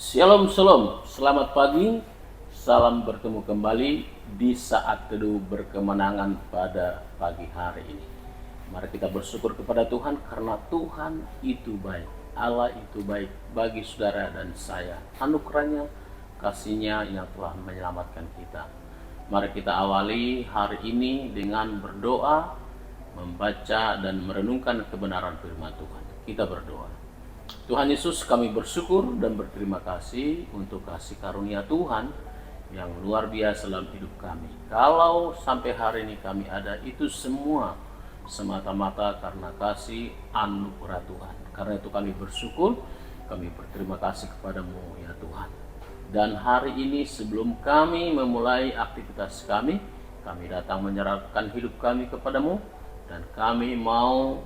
Shalom, shalom, selamat pagi, salam bertemu kembali di saat teduh berkemenangan pada pagi hari ini. Mari kita bersyukur kepada Tuhan karena Tuhan itu baik, Allah itu baik bagi saudara dan saya. Anugerahnya, kasih-Nya yang telah menyelamatkan kita. Mari kita awali hari ini dengan berdoa, membaca dan merenungkan kebenaran firman Tuhan. Kita berdoa. Tuhan Yesus, kami bersyukur dan berterima kasih untuk kasih karunia Tuhan yang luar biasa dalam hidup kami. Kalau sampai hari ini kami ada, itu semua semata-mata karena kasih anugerah Tuhan. Karena itu kami bersyukur, kami berterima kasih kepadamu ya Tuhan. Dan hari ini sebelum kami memulai aktivitas kami datang menyerahkan hidup kami kepadamu, dan kami mau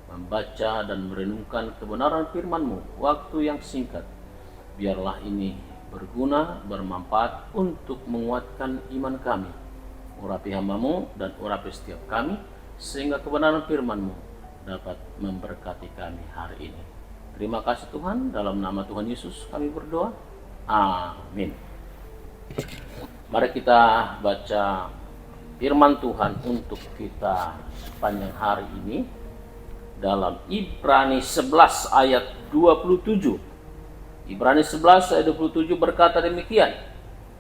membaca dan merenungkan kebenaran firman-Mu waktu yang singkat. Biarlah ini berguna, bermanfaat untuk menguatkan iman kami. Urapi hamba-Mu dan urapi setiap kami, sehingga kebenaran firman-Mu dapat memberkati kami hari ini. Terima kasih Tuhan, dalam nama Tuhan Yesus kami berdoa. Amin. Mari kita baca firman Tuhan untuk kita sepanjang hari ini dalam Ibrani 11 ayat 27. Ibrani 11 ayat 27 berkata demikian: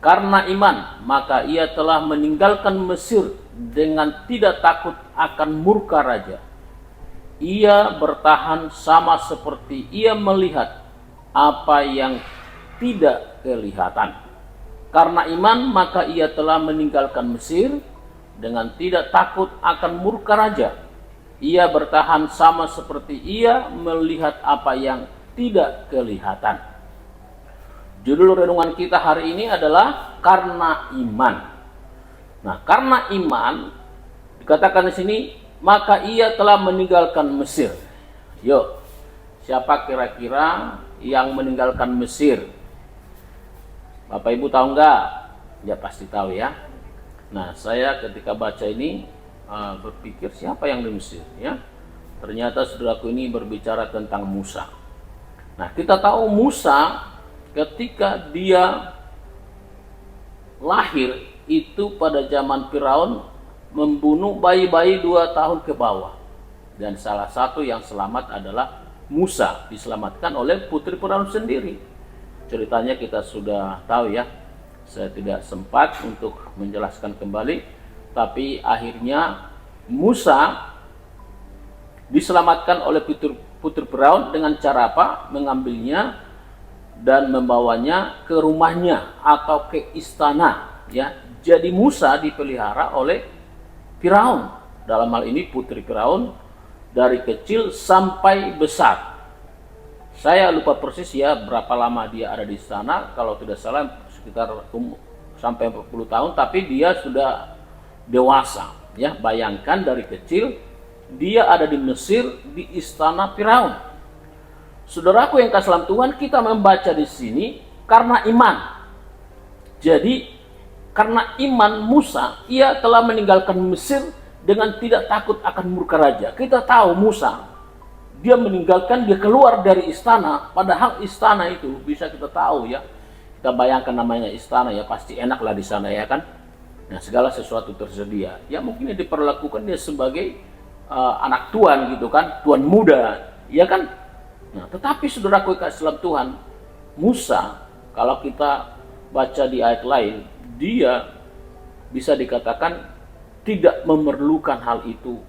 karena iman, maka ia telah meninggalkan Mesir dengan tidak takut akan murka raja. Ia bertahan sama seperti ia melihat apa yang tidak kelihatan. Karena iman, maka ia telah meninggalkan Mesir dengan tidak takut akan murka raja. Ia bertahan sama seperti ia melihat apa yang tidak kelihatan. Judul renungan kita hari ini adalah karena iman. Nah, karena iman dikatakan di sini, maka ia telah meninggalkan Mesir. Yuk, siapa kira-kira yang meninggalkan Mesir? Bapak Ibu tahu nggak? Ya pasti tahu ya. Nah, saya ketika baca ini berpikir siapa yang di Mesir ya. Ternyata saudaraku ini berbicara tentang Musa. Nah, kita tahu Musa ketika dia lahir itu pada zaman Firaun membunuh bayi-bayi 2 tahun ke bawah. Dan salah satu yang selamat adalah Musa, diselamatkan oleh putri Firaun sendiri. Ceritanya kita sudah tahu ya. Saya tidak sempat untuk menjelaskan kembali. Tapi akhirnya Musa diselamatkan oleh putri Firaun dengan cara apa? Mengambilnya dan membawanya ke rumahnya atau ke istana ya. Jadi Musa dipelihara oleh Firaun. Dalam hal ini putri Firaun dari kecil sampai besar. Saya lupa persis ya berapa lama dia ada di sana. Kalau tidak salah sekitar sampai 40 tahun, tapi dia sudah dewasa ya. Bayangkan dari kecil dia ada di Mesir, di istana Firaun. Saudaraku yang kasih dalam Tuhan, kita membaca di sini karena iman. Jadi karena iman Musa, ia telah meninggalkan Mesir dengan tidak takut akan murka raja. Kita tahu Musa, dia meninggalkan, dia keluar dari istana, padahal istana itu bisa kita tahu ya. Kita bayangkan namanya istana ya, pasti enak lah di sana ya kan. Nah, segala sesuatu tersedia. Ya mungkin diperlakukan dia sebagai anak tuan gitu kan, tuan muda, ya kan. Nah, tetapi saudaraku kasih dalam Tuhan, Musa kalau kita baca di ayat lain, dia bisa dikatakan tidak memerlukan hal itu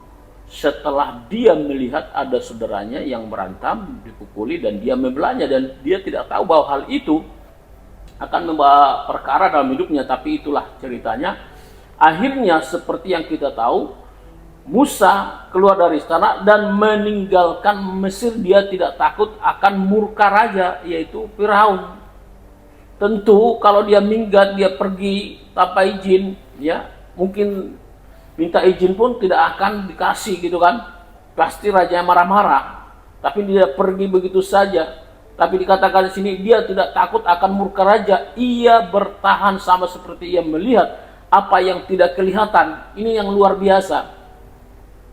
setelah dia melihat ada saudaranya yang berantam, dipukuli dan dia membelanya, dan dia tidak tahu bahwa hal itu akan membawa perkara dalam hidupnya. Tapi itulah ceritanya. Akhirnya seperti yang kita tahu, Musa keluar dari istana dan meninggalkan Mesir. Dia tidak takut akan murka raja, yaitu Firaun. Tentu kalau dia minggat, dia pergi tanpa izin ya, mungkin minta izin pun tidak akan dikasih gitu kan. Pasti raja marah-marah. Tapi dia pergi begitu saja. Tapi dikatakan di sini dia tidak takut akan murka raja. Ia bertahan sama seperti ia melihat apa yang tidak kelihatan. Ini yang luar biasa.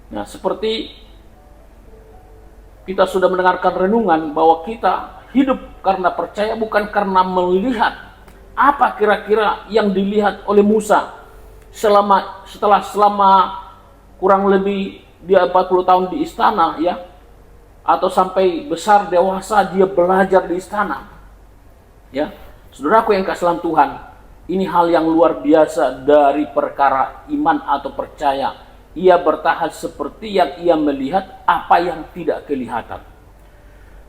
Nah, seperti kita sudah mendengarkan renungan bahwa kita hidup karena percaya bukan karena melihat. Apa kira-kira yang dilihat oleh Musa setelah kurang lebih dia 40 tahun di istana, ya, atau sampai besar dewasa dia belajar di istana, ya. Saudaraku yang kasih dalam Tuhan, ini hal yang luar biasa dari perkara iman atau percaya. Ia bertahan seperti yang ia melihat apa yang tidak kelihatan.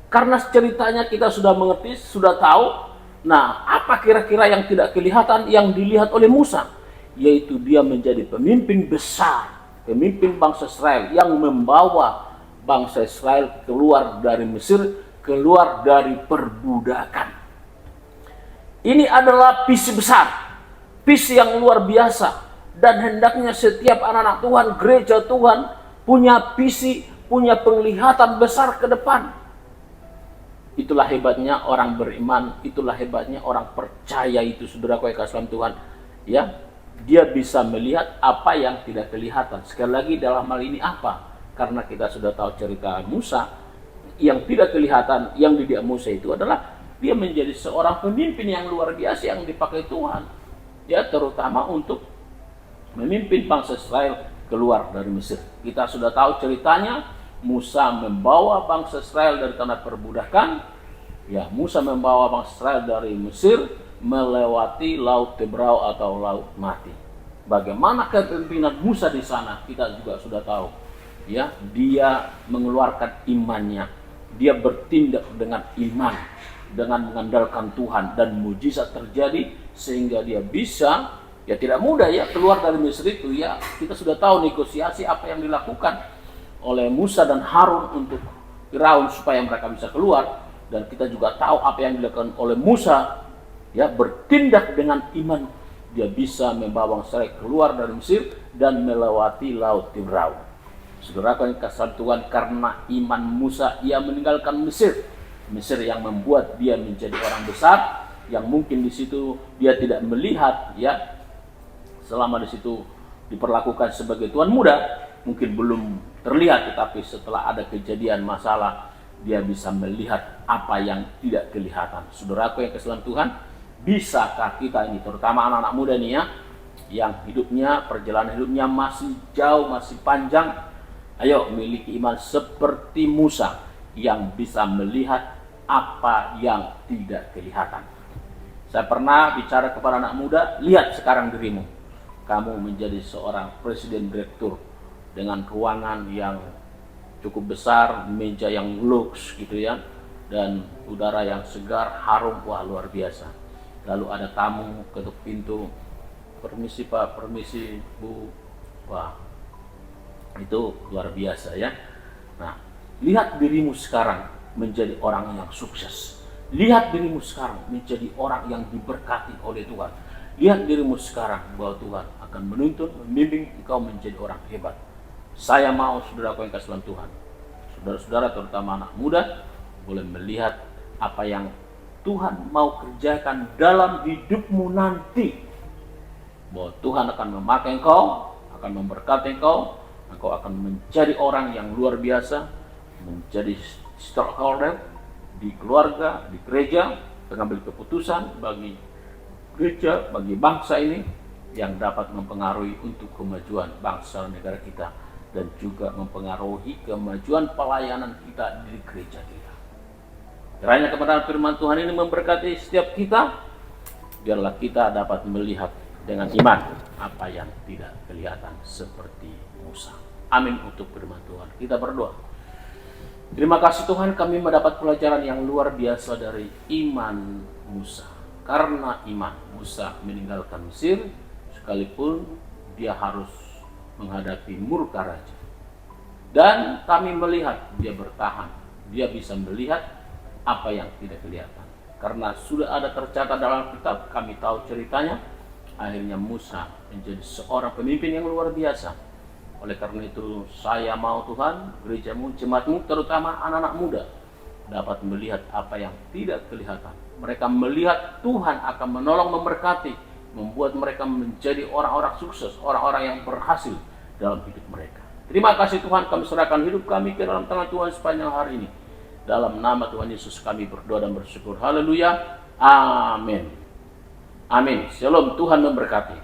Karena ceritanya kita sudah mengerti, sudah tahu. Nah, apa kira-kira yang tidak kelihatan yang dilihat oleh Musa? Yaitu dia menjadi pemimpin besar, pemimpin bangsa Israel yang membawa bangsa Israel keluar dari Mesir, keluar dari perbudakan. Ini adalah visi besar, visi yang luar biasa. Dan hendaknya setiap anak-anak Tuhan, gereja Tuhan, punya visi, punya penglihatan besar ke depan. Itulah hebatnya orang beriman, itulah hebatnya orang percaya itu, saudaraku yang kasih dalam Tuhan. Ya, dia bisa melihat apa yang tidak kelihatan. Sekali lagi dalam hal ini apa? Karena kita sudah tahu cerita Musa, yang tidak kelihatan, yang dididik Musa itu adalah dia menjadi seorang pemimpin yang luar biasa yang dipakai Tuhan. Ya, terutama untuk memimpin bangsa Israel keluar dari Mesir. Kita sudah tahu ceritanya. Musa membawa bangsa Israel dari tanah perbudakan. Ya, Musa membawa bangsa Israel dari Mesir melewati Laut Tebrau atau Laut Mati. Bagaimana kepemimpinan Musa di sana kita juga sudah tahu. Ya, dia mengeluarkan imannya. Dia bertindak dengan iman, dengan mengandalkan Tuhan, dan mujizat terjadi sehingga dia bisa, ya tidak mudah ya keluar dari Mesir itu. Ya, kita sudah tahu negosiasi apa yang dilakukan oleh Musa dan Harun untuk Firaun supaya mereka bisa keluar, dan kita juga tahu apa yang dilakukan oleh Musa, ya, bertindak dengan iman. Dia bisa membawa bangsa Israel keluar dari Mesir dan melewati Laut Tebrau. Saudara yang kasih Tuhan, karena iman Musa ia meninggalkan Mesir. Mesir yang membuat dia menjadi orang besar, yang mungkin di situ dia tidak melihat, ya, selama di situ diperlakukan sebagai tuan muda, mungkin belum terlihat, tetapi setelah ada kejadian masalah, dia bisa melihat apa yang tidak kelihatan. Saudaraku yang kasih dalam Tuhan, bisakah kita ini, terutama anak-anak muda nih ya, yang hidupnya, perjalanan hidupnya masih jauh, masih panjang, ayo miliki iman seperti Musa yang bisa melihat apa yang tidak kelihatan. Saya pernah bicara kepada anak muda, lihat sekarang dirimu. Kamu menjadi seorang presiden direktur dengan ruangan yang cukup besar, meja yang luks gitu ya, dan udara yang segar, harum, wah luar biasa. Lalu ada tamu ketuk pintu, permisi Pak, permisi Bu, wah itu luar biasa ya. Nah, lihat dirimu sekarang menjadi orang yang sukses. Lihat dirimu sekarang menjadi orang yang diberkati oleh Tuhan. Lihat dirimu sekarang bahwa Tuhan akan menuntun, membimbing engkau menjadi orang hebat. Saya mau saudaraku yang kasih dalam Tuhan, saudara-saudara terutama anak muda, boleh melihat apa yang Tuhan mau kerjakan dalam hidupmu nanti. Bahwa Tuhan akan memakai engkau, akan memberkati engkau, engkau akan menjadi orang yang luar biasa, menjadi stakeholder di keluarga, di gereja, pengambil keputusan bagi gereja, bagi bangsa ini, yang dapat mempengaruhi untuk kemajuan bangsa dan negara kita, dan juga mempengaruhi kemajuan pelayanan kita di gereja kita. Kiranya kebenaran firman Tuhan ini memberkati setiap kita, biarlah kita dapat melihat dengan iman apa yang tidak kelihatan seperti Musa. Amin untuk firman Tuhan. Kita berdoa. Terima kasih Tuhan, kami mendapat pelajaran yang luar biasa dari iman Musa. Karena iman Musa meninggalkan Mesir, sekalipun dia harus menghadapi murka raja. Dan kami melihat dia bertahan, dia bisa melihat apa yang tidak kelihatan. Karena sudah ada tercatat dalam kitab, kami tahu ceritanya, akhirnya Musa menjadi seorang pemimpin yang luar biasa. Oleh karena itu saya mau Tuhan, gerejamu, jemaatmu, terutama anak-anak muda, dapat melihat apa yang tidak kelihatan. Mereka melihat Tuhan akan menolong, memberkati, membuat mereka menjadi orang-orang sukses, orang-orang yang berhasil dalam hidup mereka. Terima kasih Tuhan, kami serahkan hidup kami ke dalam tangan Tuhan sepanjang hari ini. Dalam nama Tuhan Yesus kami berdoa dan bersyukur. Haleluya. Amin. Amin. Shalom. Tuhan memberkati.